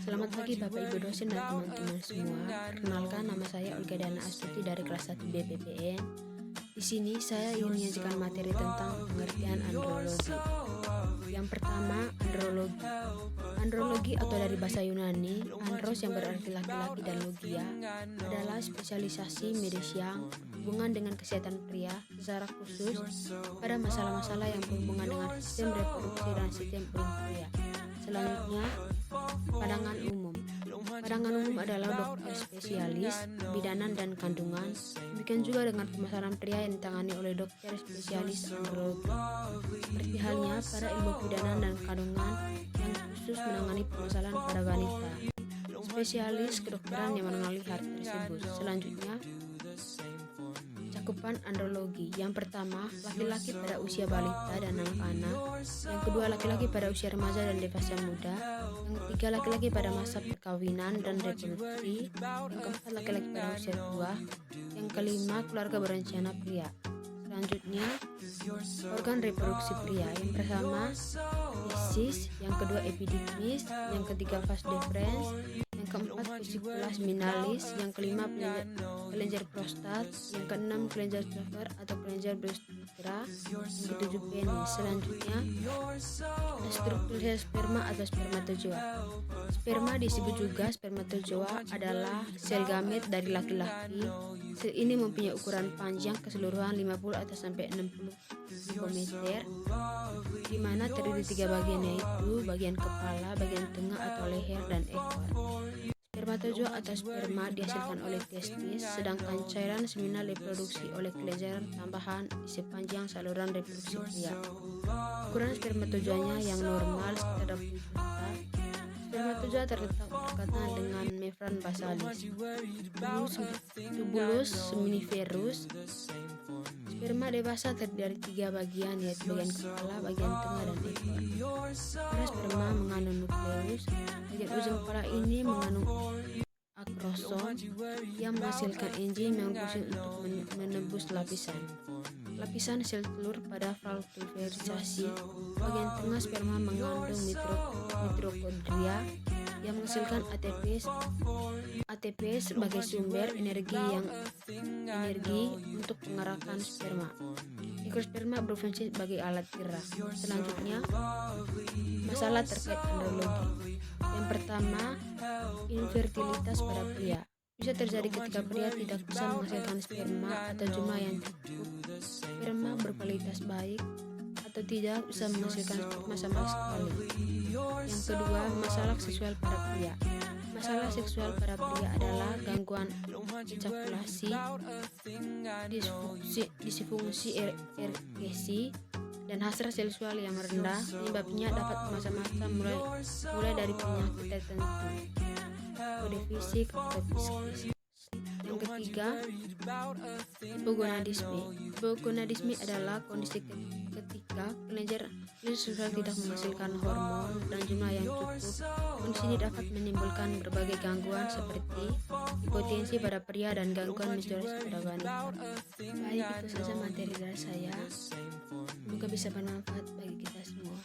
Selamat pagi Bapak Ibu dosen dan teman-teman semua. Perkenalkan, nama saya Olga Dana Astuti dari kelas 1 BPPN. Di sini saya ingin menyajikan materi tentang pengertian andrologi. Yang pertama, andrologi. Andrologi atau dari bahasa Yunani, andros yang berarti laki-laki dan logia adalah spesialisasi medis yang berhubungan dengan kesehatan pria, secara khusus pada masalah-masalah yang berhubungan dengan sistem reproduksi dan sistem urin pria. Selanjutnya, pandangan umum. Pandangan umum adalah dokter spesialis bidanan dan kandungan. Demikian juga dengan permasalahan pria yang ditangani oleh dokter spesialis andrologi. Seperti halnya pada ilmu bidanan dan kandungan yang khusus menangani permasalahan pada wanita. Spesialis kedokteran yang menangani hal tersebut. Selanjutnya, cakupan andrologi. Yang pertama, laki-laki pada usia balita dan anak-anak. Yang kedua, laki-laki pada usia remaja dan dewasa muda. Yang ketiga, laki-laki pada masa perkawinan dan reproduksi. Yang keempat, laki-laki pada usia tua. Yang kelima, keluarga berencana pria. Selanjutnya, organ reproduksi pria. Yang pertama, testis. Yang kedua, epididymis. Yang ketiga, vas deferens. Yang keempat, vesicula seminalis. Yang kelima, kelenjar prostat. Yang keenam, kelenjar Shaffer atau kelenjar Brustera. Yang ketujuh, penis. Selanjutnya, struktur sel sperma atau spermatozoa. Sperma disebut juga spermatozoa adalah sel gamet dari laki-laki. Sel ini mempunyai ukuran panjang keseluruhan 50 atau sampai 60 mikrometer, di mana terdiri 3 bagian, yaitu bagian kepala, bagian tengah atau leher, dan ekor. Spermatozoa atau sperma dihasilkan oleh testis, sedangkan cairan seminal diproduksi oleh kelenjar tambahan di sepanjang saluran reproduksi pria. Ukuran spermatozoanya yang normal sekitar 20 juta. Spermatozoa terletak berdekatan dengan membran basalis, tubulus seminiferus. Sperma dewasa terdiri dari 3 bagian, yaitu bagian kepala, bagian tengah, dan ekor. Pada sperma mengandung nukleus. Bagian ujung kepala ini mengandung akrosom yang menghasilkan enzim yang berfungsi untuk menembus lapisan sel telur pada pulverisasi. Bagian tengah sperma mengandung mitokondria yang menghasilkan ATP sebagai sumber energi untuk mengarahkan sperma. Ekor sperma berfungsi sebagai alat gerak. Selanjutnya, masalah terkait andrologi. Yang pertama, infertilitas pada pria. Bisa terjadi ketika pria tidak bisa menghasilkan sperma atau jumlah yang cukup. Sperma berkualitas baik atau tidak bisa menghasilkan sperma sama sekali. Yang kedua, masalah seksual pada pria. Masalah seksual pada pria adalah gangguan ejakulasi, disfungsi ereksi, dan hasrat seksual yang rendah. Penyebabnya dapat macam-macam, mulai dari penyakit tertentu, kode fisik atau psikis. Yang ketiga, hipogonadisme. Hipogonadisme adalah kondisi ketika kelenjar seksual tidak menghasilkan hormon dan jumlah yang cukup. Kondisi ini dapat menimbulkan berbagai gangguan seperti impotensi pada pria dan gangguan menstruasi pada wanita. Baik, itu saja materi dari saya. Semoga bisa bermanfaat bagi kita semua.